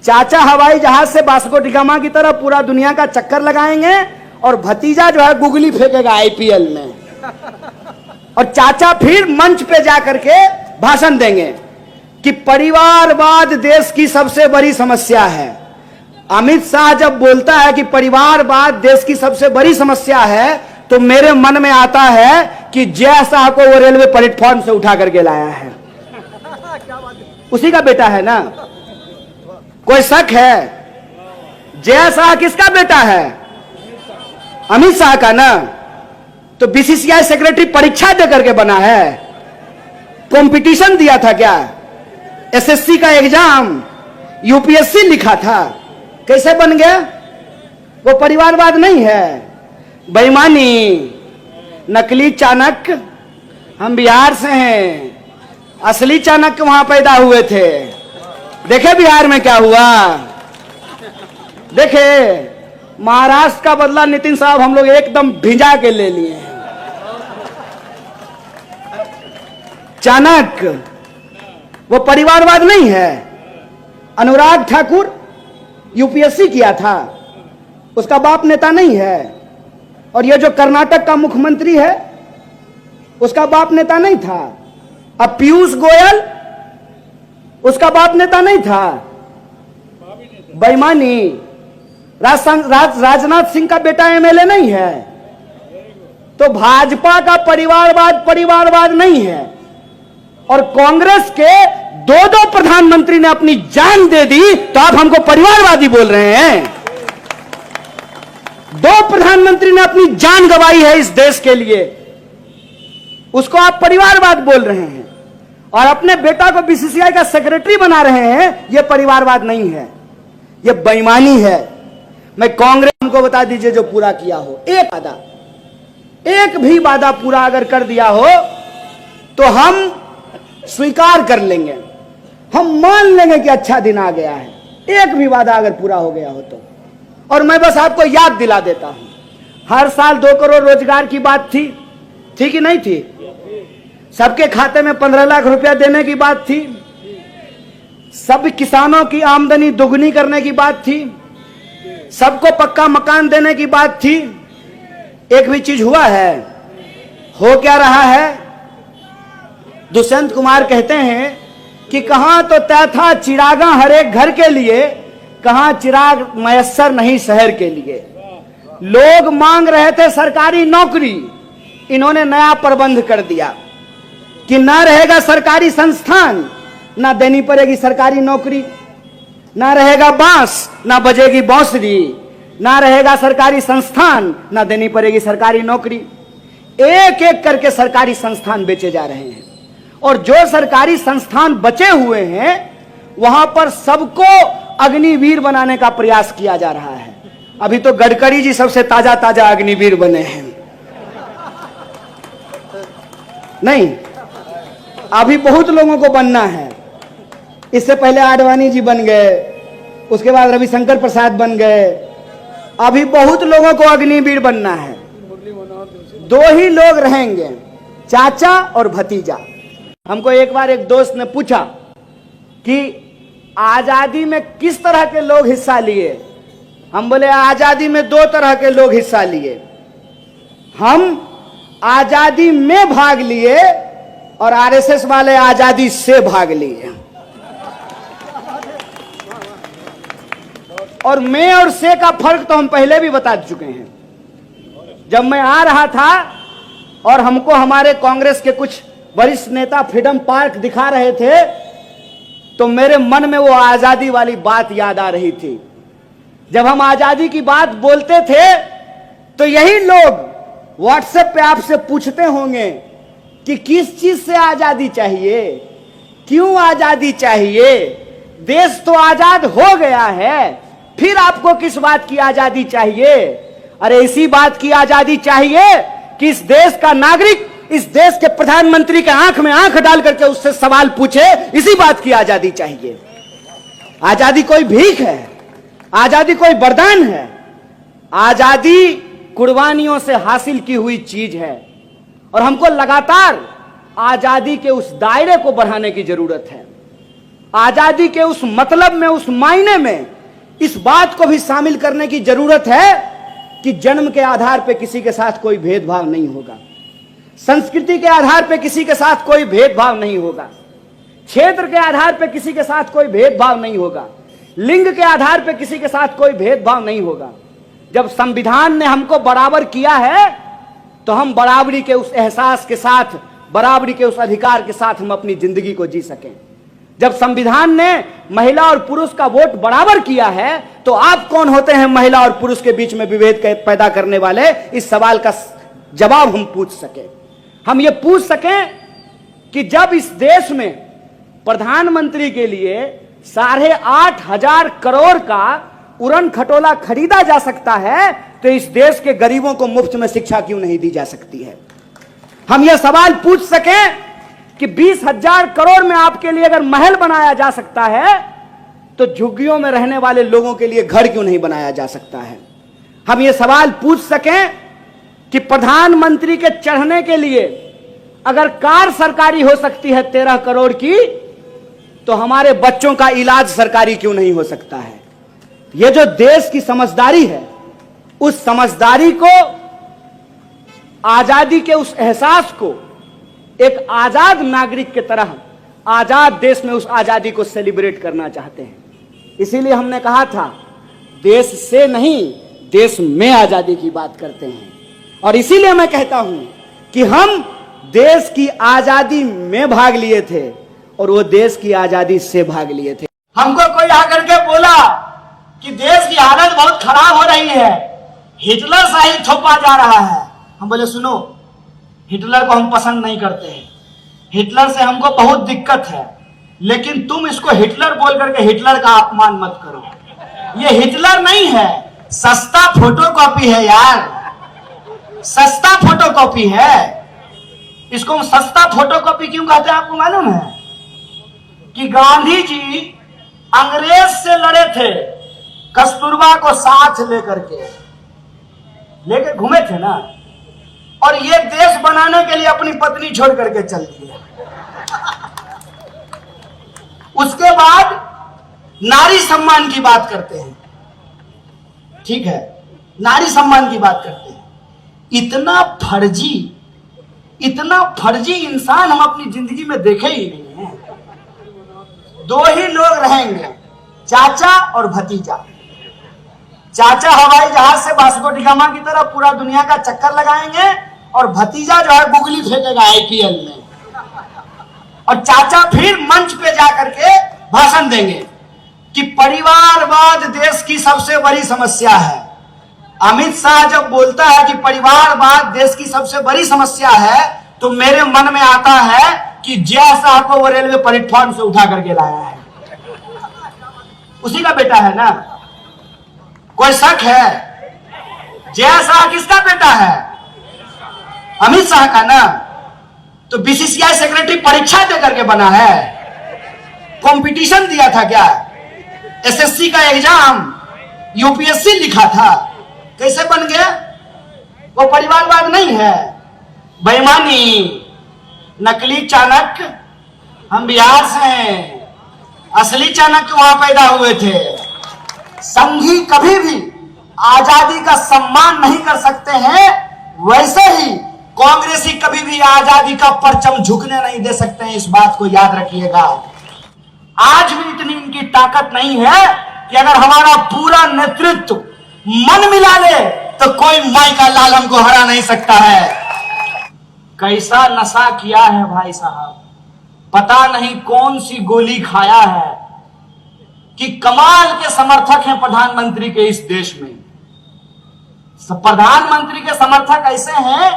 चाचा हवाई जहाज से वास्को डी गामा की तरह पूरा दुनिया का चक्कर लगाएंगे और भतीजा जो है गुगली फेंकेगा आईपीएल में, और चाचा फिर मंच पे जाकर के भाषण देंगे कि परिवारवाद देश की सबसे बड़ी समस्या है। अमित शाह जब बोलता है कि परिवारवाद देश की सबसे बड़ी समस्या है, तो मेरे मन में आता है कि जय शाह को वो रेलवे प्लेटफॉर्म से उठा करके लाया है, उसी का बेटा है ना, कोई शक है? जय शाह किसका बेटा है? अमित शाह का ना। तो बीसीसीआई सेक्रेटरी परीक्षा दे करके बना है? कंपटीशन दिया था क्या? एसएससी का एग्जाम, यूपीएससी लिखा था? कैसे बन गया? वो परिवारवाद नहीं है, बेईमानी, नकली चाणक्य। हम बिहार से हैं, असली चाणक्य वहां पैदा हुए थे। देखे बिहार में क्या हुआ? देखे महाराष्ट्र का बदला नितिन साहब हम लोग एकदम भिजा के ले लिए हैं। चाणक्य वो परिवारवाद नहीं है। अनुराग ठाकुर यूपीएससी किया था, उसका बाप नेता नहीं है। और ये जो कर्नाटक का मुख्यमंत्री है, उसका बाप नेता नहीं था। अब पीयूष गोयल, उसका बाप नेता नहीं था। बेईमानी। राजनाथ सिंह का बेटा एमएलए नहीं है। तो भाजपा का परिवारवाद नहीं है। और कांग्रेस के दो प्रधानमंत्री ने अपनी जान दे दी, तो आप हमको परिवारवादी बोल रहे हैं? दो प्रधानमंत्री ने अपनी जान गंवाई है इस देश के लिए, उसको आप परिवारवाद बोल रहे हैं। और अपने बेटा को बीसीसीआई का सेक्रेटरी बना रहे हैं। यह परिवारवाद नहीं है, यह बेईमानी है। मैं कांग्रेस हमको बता दीजिए जो पूरा किया हो, एक वादा, एक भी वादा पूरा अगर कर दिया हो तो हम स्वीकार कर लेंगे, हम मान लेंगे कि अच्छा दिन आ गया है। एक भी वादा अगर पूरा हो गया हो तो। और मैं बस आपको याद दिला देता हूं, हर साल 2 करोड़ रोजगार की बात थी कि नहीं थी? सबके खाते में 15 लाख रुपया देने की बात थी। सब किसानों की आमदनी दोगुनी करने की बात थी। सबको पक्का मकान देने की बात थी। एक भी चीज हुआ है? हो क्या रहा है? दुष्यंत कुमार कहते हैं कि कहां तो तय था चिरागा हर एक घर के लिए, कहां चिराग मयस्सर नहीं शहर के लिए। लोग मांग रहे थे सरकारी नौकरी, इन्होंने नया प्रबंध कर दिया कि ना रहेगा सरकारी संस्थान, ना देनी पड़ेगी सरकारी नौकरी, ना रहेगा बांस, ना बजेगी बांसुरी, ना रहेगा सरकारी संस्थान, ना देनी पड़ेगी सरकारी नौकरी। एक एक करके सरकारी संस्थान बेचे जा रहे हैं। और जो सरकारी संस्थान बचे हुए हैं, वहां पर सबको अग्निवीर बनाने का प्रयास किया जा रहा है। अभी तो गडकरी जी सबसे ताजा ताजा अग्निवीर बने हैं। नहीं, अभी बहुत लोगों को बनना है। इससे पहले आडवाणी जी बन गए, उसके बाद रविशंकर प्रसाद बन गए। अभी बहुत लोगों को अग्निवीर बनना है। 2 ही लोग रहेंगे, चाचा और भतीजा। हमको एक बार एक दोस्त ने पूछा कि आजादी में किस तरह के लोग हिस्सा लिए? हम बोले आजादी में 2 तरह के लोग हिस्सा लिए। हम आजादी में भाग लिए और आरएसएस वाले आजादी से भाग लिए। और मैं और से का फर्क तो हम पहले भी बता चुके हैं। जब मैं आ रहा था और हमको हमारे कांग्रेस के कुछ वरिष्ठ नेता फ्रीडम पार्क दिखा रहे थे, तो मेरे मन में वो आजादी वाली बात याद आ रही थी। जब हम आजादी की बात बोलते थे तो यही लोग व्हाट्सएप पे आपसे पूछते होंगे कि किस चीज से आजादी चाहिए, क्यों आजादी चाहिए, देश तो आजाद हो गया है, फिर आपको किस बात की आजादी चाहिए? अरे इसी बात की आजादी चाहिए कि इस देश का नागरिक इस देश के प्रधानमंत्री के आंख में आंख डाल करके उससे सवाल पूछे। इसी बात की आजादी चाहिए। आजादी कोई भीख है, आजादी कोई वरदान है। आजादी कुर्बानियों से हासिल की हुई चीज है और हमको लगातार आजादी के उस दायरे को बढ़ाने की जरूरत है। आजादी के उस मतलब में, उस मायने में इस बात को भी शामिल करने की जरूरत है कि जन्म के आधार पर किसी के साथ कोई भेदभाव नहीं होगा, संस्कृति के आधार पर किसी के साथ कोई भेदभाव नहीं होगा, क्षेत्र के आधार पर किसी के साथ कोई भेदभाव नहीं होगा, लिंग के आधार पर किसी के साथ कोई भेदभाव नहीं होगा। जब संविधान ने हमको बराबर किया है तो हम बराबरी के उस एहसास के साथ, बराबरी के उस अधिकार के साथ हम अपनी जिंदगी को जी सकें। जब संविधान ने महिला और पुरुष का वोट बराबर किया है तो आप कौन होते हैं महिला और पुरुष के बीच में विभेद पैदा करने वाले? इस सवाल का जवाब हम पूछ सके। हम ये पूछ सकें कि जब इस देश में प्रधानमंत्री के लिए 8,500 करोड़ का उड़न खटोला खरीदा जा सकता है तो इस देश के गरीबों को मुफ्त में शिक्षा क्यों नहीं दी जा सकती है? हम यह सवाल पूछ सकें कि 20,000 करोड़ में आपके लिए अगर महल बनाया जा सकता है तो झुग्गियों में रहने वाले लोगों के लिए घर क्यों नहीं बनाया जा सकता है? हम यह सवाल पूछ सकें कि प्रधानमंत्री के चढ़ने के लिए अगर कार सरकारी हो सकती है 13 करोड़ की, तो हमारे बच्चों का इलाज सरकारी क्यों नहीं हो सकता है? यह जो देश की समझदारी है, उस समझदारी को, आजादी के उस एहसास को एक आजाद नागरिक की तरह आजाद देश में उस आजादी को सेलिब्रेट करना चाहते हैं। इसीलिए हमने कहा था देश से नहीं देश में आजादी की बात करते हैं, और इसीलिए मैं कहता हूं कि हम देश की आजादी में भाग लिए थे और वो देश की आजादी से भाग लिए थे। हमको कोई आकर के बोला कि देश की हालत बहुत खराब हो रही है, हिटलर शाही थोपा जा रहा है। हम बोले सुनो, हिटलर को हम पसंद नहीं करते हैं, हिटलर से हमको बहुत दिक्कत है, लेकिन तुम इसको हिटलर बोल करके हिटलर का अपमान मत करो। ये हिटलर नहीं है, सस्ता फोटोकॉपी है यार, सस्ता फोटोकॉपी है। इसको हम सस्ता फोटोकॉपी क्यों कहते हैं आपको मालूम है? कि गांधी जी अंग्रेज से लड़े थे, कस्तूरबा को साथ लेकर घूमे थे ना, और ये देश बनाने के लिए अपनी पत्नी छोड़ करके चल दिए। उसके बाद नारी सम्मान की बात करते हैं, ठीक है, नारी सम्मान की बात करते हैं। इतना फर्जी इंसान हम अपनी जिंदगी में देखे ही नहीं है। दो ही लोग रहेंगे, चाचा और भतीजा। चाचा हवाई जहाज से वास्को डी गामा की तरह पूरा दुनिया का चक्कर लगाएंगे, और भतीजा जो है बुगली फेंकेगा आईपीएल में, और चाचा फिर मंच पे जाकर के भाषण देंगे कि परिवारवाद देश की सबसे बड़ी समस्या है। अमित शाह जब बोलता है कि परिवारवाद देश की सबसे बड़ी समस्या है, तो मेरे मन में आता है कि जय शाह को वो रेलवे प्लेटफॉर्म से उठा करके लाया है, उसी का बेटा है ना, कोई शक है? जय शाह किसका बेटा है? अमित शाह का ना। तो बीसीसीआई सेक्रेटरी परीक्षा दे करके बना है, कंपटीशन दिया था क्या? एसएससी का एग्जाम, यूपीएससी लिखा था, कैसे बन गया? वो परिवारवाद नहीं है, बेईमानी, नकली चाणक्य। हम बिहार से हैं, असली चाणक्य वहां पैदा हुए थे। संघी कभी भी आजादी का सम्मान नहीं कर सकते हैं, वैसे ही कांग्रेसी कभी भी आजादी का परचम झुकने नहीं दे सकते हैं। इस बात को याद रखिएगा। आज भी इतनी इनकी ताकत नहीं है कि अगर हमारा पूरा नेतृत्व मन मिला ले तो कोई माई का लाल हमको हरा नहीं सकता है। कैसा नशा किया है भाई साहब, पता नहीं कौन सी गोली खाया है कि कमाल के समर्थक हैं प्रधानमंत्री के इस देश में। प्रधानमंत्री के समर्थक ऐसे हैं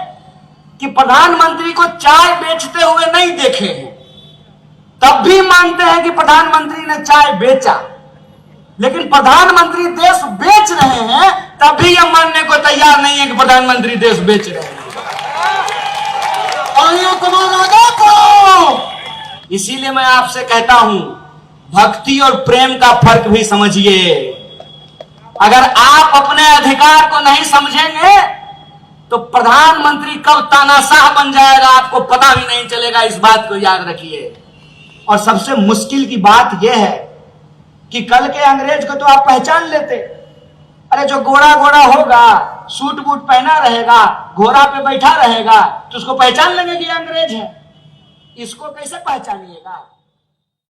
कि प्रधानमंत्री को चाय बेचते हुए नहीं देखे हैं, तब भी मानते हैं कि प्रधानमंत्री ने चाय बेचा, लेकिन प्रधानमंत्री देश बेच रहे हैं तब भी यह मानने को तैयार नहीं है कि प्रधानमंत्री देश बेच रहे हैं। इसीलिए मैं आपसे कहता हूं, भक्ति और प्रेम का फर्क भी समझिए। अगर आप अपने अधिकार को नहीं समझेंगे तो प्रधानमंत्री कब तानाशाह बन जाएगा आपको पता भी नहीं चलेगा। इस बात को याद रखिए। और सबसे मुश्किल की बात यह है कि कल के अंग्रेज को तो आप पहचान लेते। अरे जो गोरा गोरा होगा, सूट बूट पहना रहेगा, घोड़ा पे बैठा रहेगा, तो उसको पहचान लेंगे कि अंग्रेज है। इसको कैसे पहचानिएगा?